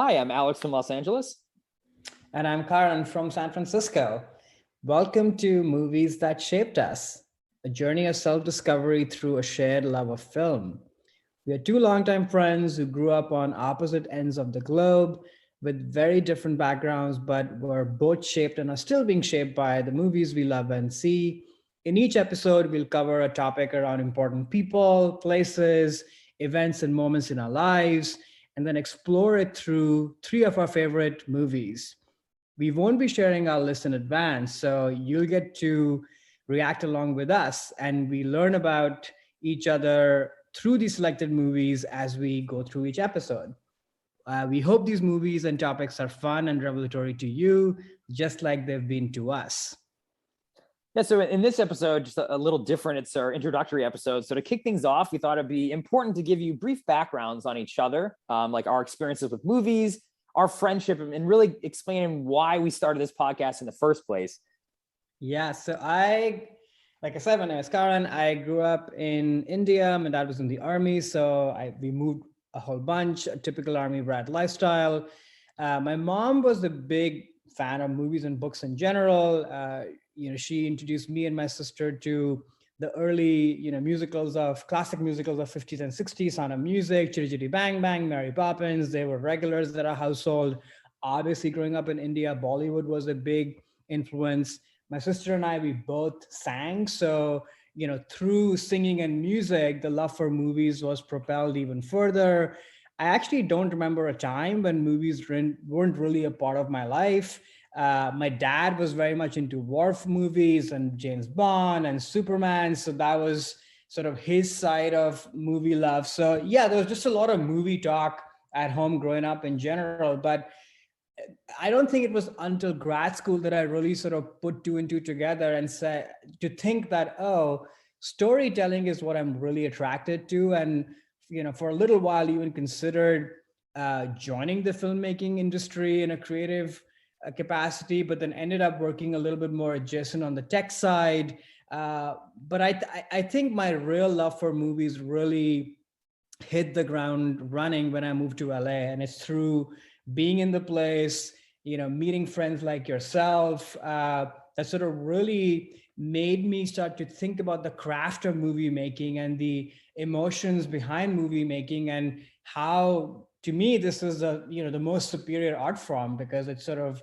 Hi, I'm Alex from Los Angeles. And I'm Karan from San Francisco. Welcome to Movies That Shaped Us, a journey of self discovery through a shared love of film. We are two longtime friends who grew up on opposite ends of the globe with very different backgrounds, but were both shaped and are still being shaped by the movies we love and see. In each episode, we'll cover a topic around important people, places, events, and moments in our lives, and then explore it through three of our favorite movies. We won't be sharing our list in advance, so you'll get to react along with us, and we learn about each other through these selected movies as we go through each episode. We hope these movies and topics are fun and revelatory to you, just like they've been to us. Yeah, so in this episode, just a little different. It's our introductory episode. So to kick things off, we thought it'd be important to give you brief backgrounds on each other, like our experiences with movies, our friendship, and really explaining why we started this podcast in the first place. Yeah, like I said, my name is Karan. I grew up in India. My dad was in the army, so we moved a whole bunch, a typical army brat lifestyle. My mom was a big fan of movies and books in general. She introduced me and my sister to the early, classic musicals of 50s and 60s, Sound of Music, Chitty Chitty Bang Bang, Mary Poppins. They were regulars at our household. Obviously, growing up in India, Bollywood was a big influence. My sister and I, we both sang. So, through singing and music, the love for movies was propelled even further. I actually don't remember a time when movies weren't really a part of my life. My dad was very much into war movies and James Bond and Superman. So that was sort of his side of movie love. So, yeah, there was just a lot of movie talk at home growing up in general. But I don't think it was until grad school that I really sort of put two and two together and said to think that, oh, storytelling is what I'm really attracted to. And, for a little while, even considered joining the filmmaking industry in a creative capacity, but then ended up working a little bit more adjacent on the tech side. But I think my real love for movies really hit the ground running when I moved to LA, and it's through being in the place, meeting friends like yourself, that sort of really made me start to think about the craft of movie making and the emotions behind movie making, and how, to me, this is the most superior art form because it sort of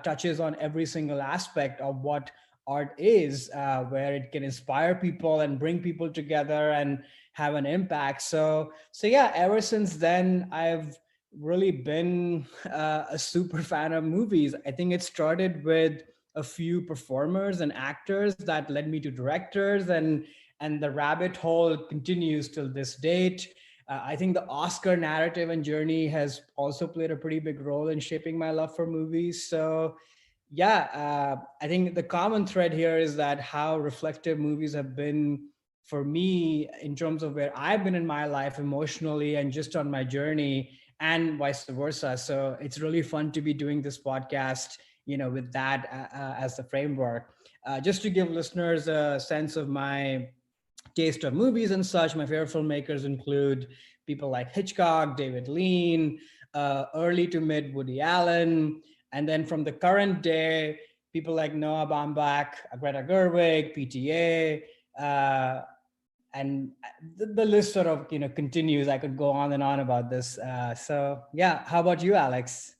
touches on every single aspect of what art is, where it can inspire people and bring people together and have an impact. So yeah, ever since then, I've really been a super fan of movies. I think it started with a few performers and actors that led me to directors, and the rabbit hole continues till this date. I think the Oscar narrative and journey has also played a pretty big role in shaping my love for movies. So yeah, I think the common thread here is that how reflective movies have been for me in terms of where I've been in my life emotionally and just on my journey, and vice versa. So it's really fun to be doing this podcast, with that as the framework. Just to give listeners a sense of my taste of movies and such, my favorite filmmakers include people like Hitchcock, David Lean, early to mid Woody Allen, and then from the current day, people like Noah Baumbach, Greta Gerwig, PTA, and the list sort of continues. I could go on and on about this. So yeah, how about you, Alex?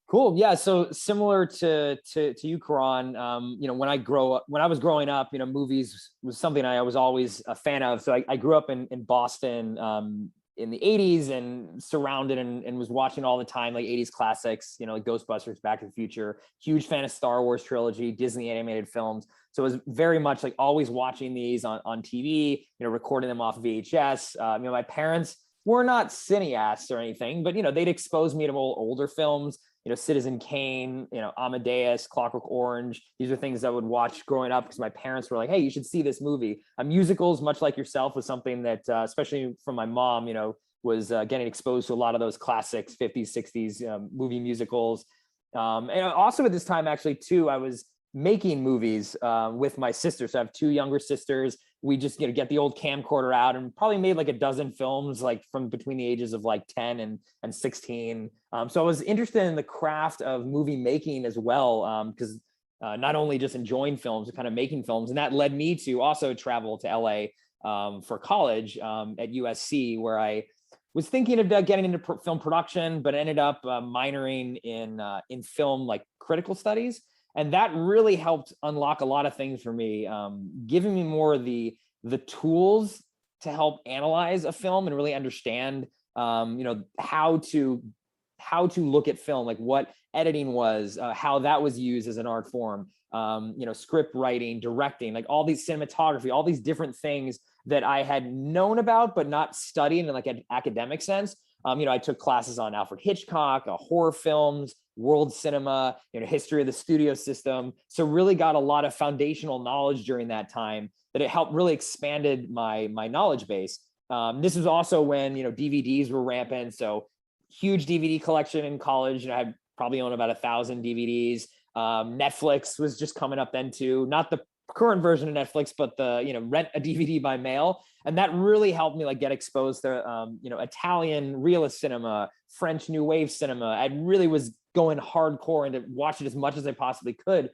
Cool. Yeah. So similar to you, Karan, when I was growing up, movies was something I was always a fan of. So I grew up in Boston in the 80s and surrounded and was watching all the time, like 80s classics, like Ghostbusters, Back to the Future, huge fan of Star Wars trilogy, Disney animated films. So it was very much like always watching these on TV, recording them off VHS. My parents were not cineasts or anything, but, they'd expose me to older films, Citizen Kane, Amadeus, Clockwork Orange. These are things I would watch growing up because my parents were like, hey, you should see this movie. Musicals, much like yourself, was something that, especially from my mom, was getting exposed to a lot of those classics, 50s, 60s movie musicals. And also at this time, actually, too, I was, making movies with my sisters. So I have two younger sisters. We just get the old camcorder out and probably made like a dozen films, like from between the ages of like 10 and 16. So I was interested in the craft of movie making as well, because not only just enjoying films, but kind of making films, and that led me to also travel to LA for college at USC, where I was thinking about getting into film production, but ended up minoring in film like critical studies, and that really helped unlock a lot of things for me, giving me more of the tools to help analyze a film and really understand how to look at film, like what editing was, how that was used as an art form, script writing, directing, like all these cinematography, all these different things that I had known about, but not studied in like an academic sense. I took classes on Alfred Hitchcock, horror films, world cinema, history of the studio system. So really got a lot of foundational knowledge during that time that it helped really expanded my knowledge base. This was also when, DVDs were rampant. So huge DVD collection in college. I probably own about 1,000 DVDs. Netflix was just coming up then too. Not the current version of Netflix, but the rent a DVD by mail, and that really helped me like get exposed to Italian realist cinema, French new wave cinema. I really was going hardcore and watched it as much as I possibly could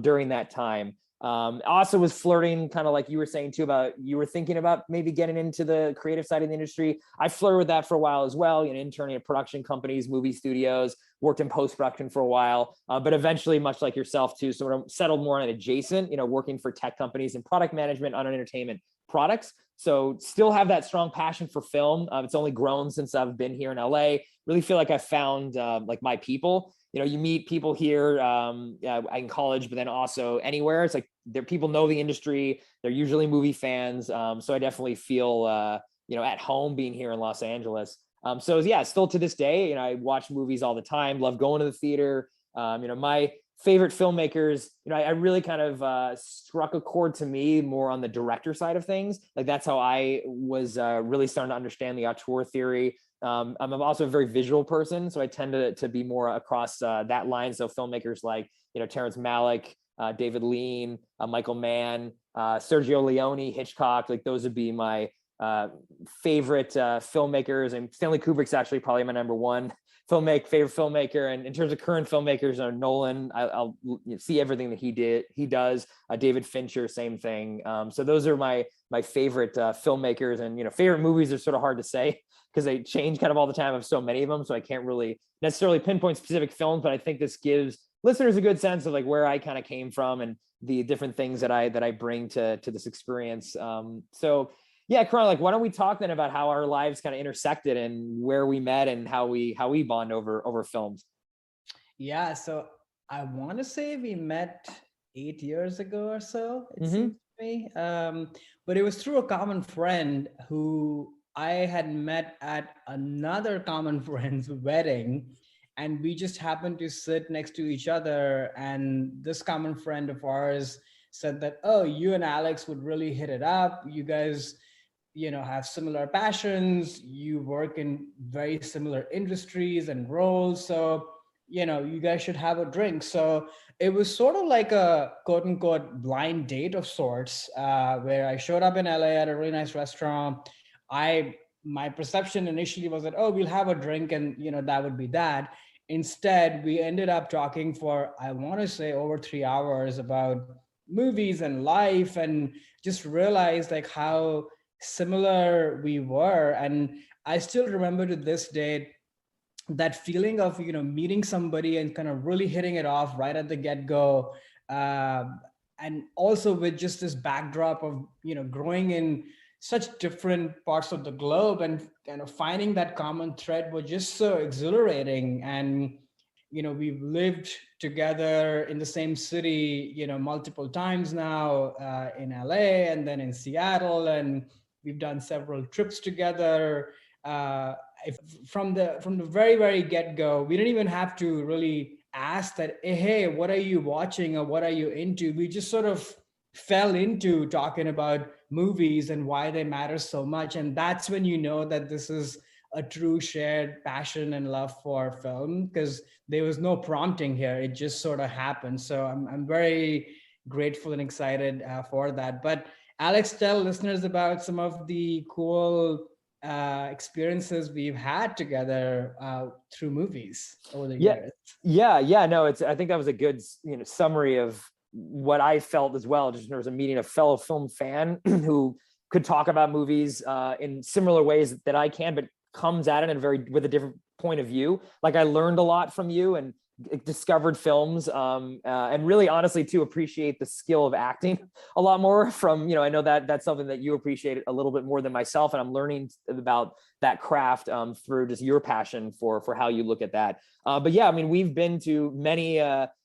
during that time. Also was flirting, kind of like you were saying too, about you were thinking about maybe getting into the creative side of the industry. I flirted with that for a while as well, interning at production companies, movie studios, worked in post-production for a while, but eventually, much like yourself too, sort of settled more on adjacent, working for tech companies and product management on entertainment products. So still have that strong passion for film. It's only grown since I've been here in LA. Really feel like I found like my people. You meet people here in college, but then also anywhere. It's like people know the industry. They're usually movie fans. So I definitely feel, at home being here in Los Angeles. So yeah, still to this day, I watch movies all the time, love going to the theater. My favorite filmmakers, I really kind of struck a chord to me more on the director side of things. Like that's how I was really starting to understand the auteur theory. I'm also a very visual person, so I tend to be more across that line. So filmmakers like, Terrence Malick, David Lean, Michael Mann, Sergio Leone, Hitchcock, like those would be my favorite filmmakers. And Stanley Kubrick's actually probably my number one favorite filmmaker. And in terms of current filmmakers, Nolan, I'll see everything that he does. David Fincher, same thing. So those are my favorite filmmakers. And favorite movies are sort of hard to say because they change kind of all the time. I have so many of them, so I can't really necessarily pinpoint specific films. But I think this gives listeners a good sense of like where I kind of came from and the different things that I bring to this experience. So yeah, Karan, like why don't we talk then about how our lives kind of intersected and where we met and how we bond over films. Yeah, so I want to say we met 8 years ago or so, it Mhm. seems to me. But it was through a common friend who I had met at another common friend's wedding. And we just happened to sit next to each other. And this common friend of ours said that, oh, you and Alex would really hit it up. You guys, have similar passions. You work in very similar industries and roles. So, you guys should have a drink. So it was sort of like a quote unquote blind date of sorts, where I showed up in LA at a really nice restaurant. My perception initially was that, oh, we'll have a drink and, that would be that. Instead, we ended up talking for, I want to say, over 3 hours about movies and life, and just realized like how similar we were. And I still remember to this day that feeling of meeting somebody and kind of really hitting it off right at the get-go, and also with just this backdrop of growing in such different parts of the globe, and kind of finding that common thread was just so exhilarating. And we've lived together in the same city multiple times now, in LA and then in Seattle, and we've done several trips together. If from the very very get-go, we didn't even have to really ask that, hey, what are you watching or what are you into. We just sort of fell into talking about movies and why they matter so much. And that's when that this is a true shared passion and love for film, because there was no prompting here. It just sort of happened. So I'm very grateful and excited for that. But Alex, tell listeners about some of the cool experiences we've had together through movies over the Yeah, years. yeah. No, I think that was a good, summary of what I felt as well. Just in terms of meeting a fellow film fan who could talk about movies in similar ways that I can, but comes at it in with a different point of view. Like I learned a lot from you and discovered films, and really honestly to appreciate the skill of acting a lot more from, I know that that's something that you appreciate a little bit more than myself. And I'm learning about that craft through just your passion for how you look at that. But yeah, I mean, we've been to many,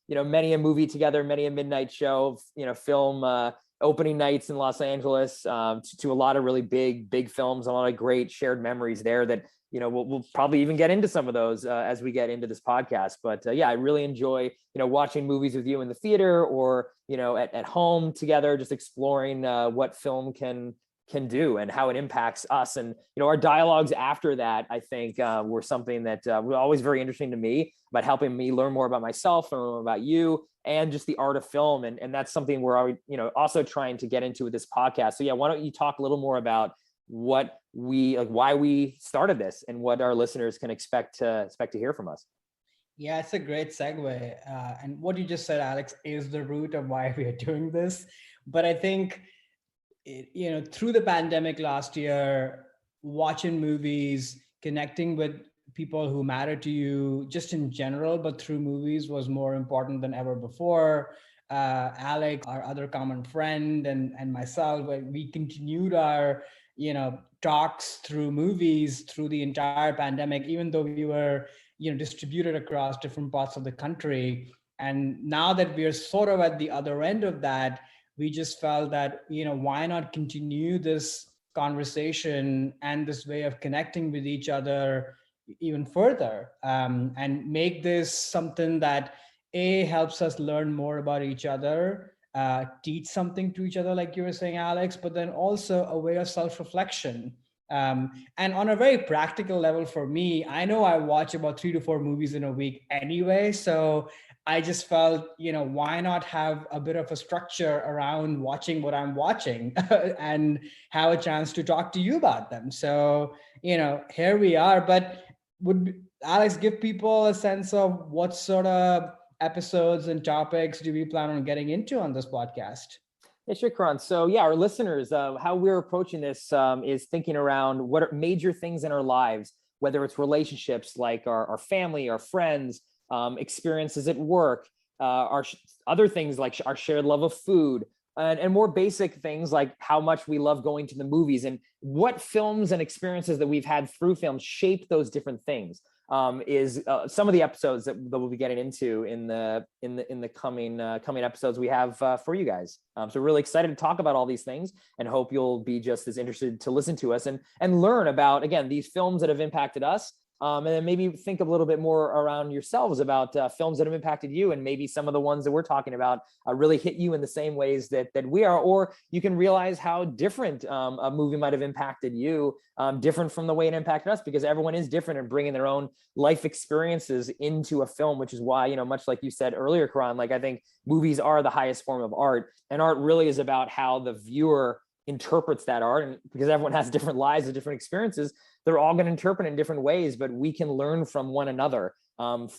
many a movie together, many a midnight show, film opening nights in Los Angeles, to a lot of really big films, a lot of great shared memories there that, we'll probably even get into some of those as we get into this podcast. But yeah, I really enjoy, watching movies with you in the theater or, at home together, just exploring what film can do and how it impacts us. And, our dialogues after that, I think were something that were always very interesting to me, about helping me learn more about myself, learn more about you, and just the art of film. And that's something we're, also trying to get into with this podcast. So yeah, why don't you talk a little more about why we started this and what our listeners can expect to hear from us. Yeah, it's a great segue. And what you just said, Alex, is the root of why we are doing this. But I think, through the pandemic last year, watching movies, connecting with people who matter to you just in general, but through movies was more important than ever before. Alex, our other common friend, and myself, we continued our talks through movies through the entire pandemic, even though we were distributed across different parts of the country. And now that we are sort of at the other end of that, we just felt that why not continue this conversation and this way of connecting with each other even further, and make this something that helps us learn more about each other, teach something to each other, like you were saying, Alex, but then also a way of self-reflection. And on a very practical level for me, I know I watch about 3 to 4 movies in a week anyway. So I just felt, why not have a bit of a structure around watching what I'm watching and have a chance to talk to you about them. So, here we are. But would Alex give people a sense of what sort of episodes and topics do we plan on getting into on this podcast? Yeah, sure, Karan. So yeah, our listeners, how we're approaching this is thinking around what are major things in our lives, whether it's relationships like our family, our friends, experiences at work, other things like our shared love of food, and more basic things like how much we love going to the movies and what films and experiences that we've had through films shape those different things. Is some of the episodes that we'll be getting into in the coming episodes we have for you guys. So really excited to talk about all these things and hope you'll be just as interested to listen to us and learn about, again, these films that have impacted us. And then maybe think a little bit more around yourselves about films that have impacted you, and maybe some of the ones that we're talking about really hit you in the same ways that we are, or you can realize how different a movie might have impacted you, different from the way it impacted us, because everyone is different and bringing their own life experiences into a film, which is why, much like you said earlier, Karan, like I think movies are the highest form of art, and art really is about how the viewer interprets that art. And because everyone has different lives and different experiences, they're all going to interpret in different ways, but we can learn from one another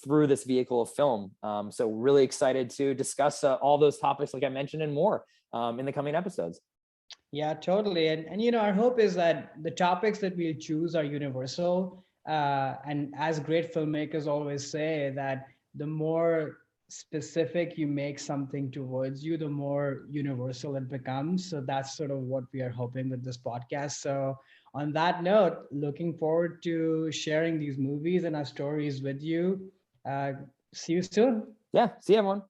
through this vehicle of film. So really excited to discuss all those topics, like I mentioned, and more in the coming episodes. Yeah, totally. And our hope is that the topics that we'll choose are universal. And as great filmmakers always say, that the more specific you make something towards you, the more universal it becomes. So that's sort of what we are hoping with this podcast. So on that note, looking forward to sharing these movies and our stories with you. See you soon. Yeah. See you, everyone.